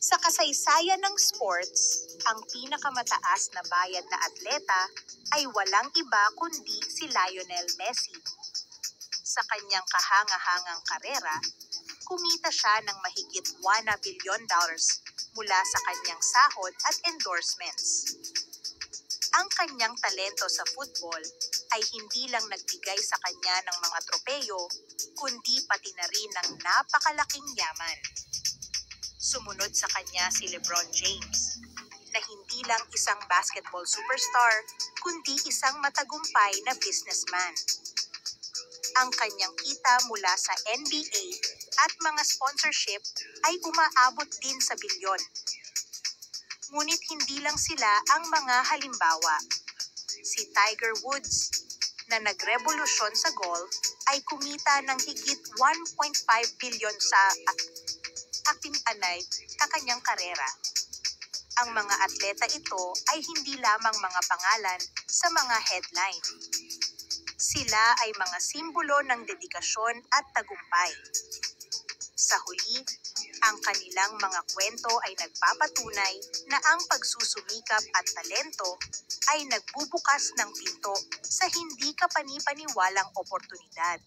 Sa kasaysayan ng sports, ang pinakamataas na bayad na atleta ay walang iba kundi si Lionel Messi. Sa kanyang kahanga-hangang karera, kumita siya ng mahigit $1 billion mula sa kanyang sahod at endorsements. Ang kanyang talento sa football ay hindi lang nagbigay sa kanya ng mga tropeyo, kundi pati na rin ng napakalaking yaman. Sumunod sa kanya si LeBron James, na hindi lang isang basketball superstar, kundi isang matagumpay na businessman. Ang kanyang kita mula sa NBA at mga sponsorship ay umaabot din sa bilyon. Ngunit hindi lang sila ang mga halimbawa. Si Tiger Woods, na nagrevolusyon sa golf, ay kumita ng higit 1.5 billion sa akin-anay sa kanyang karera. Ang mga atleta ito ay hindi lamang mga pangalan sa mga headline. Sila ay mga simbolo ng dedikasyon at tagumpay. Sa huli, ang kanilang mga kwento ay nagpapatunay na ang pagsusumikap at talento ay nagbubukas ng pinto sa hindi kapanipaniwalang oportunidad.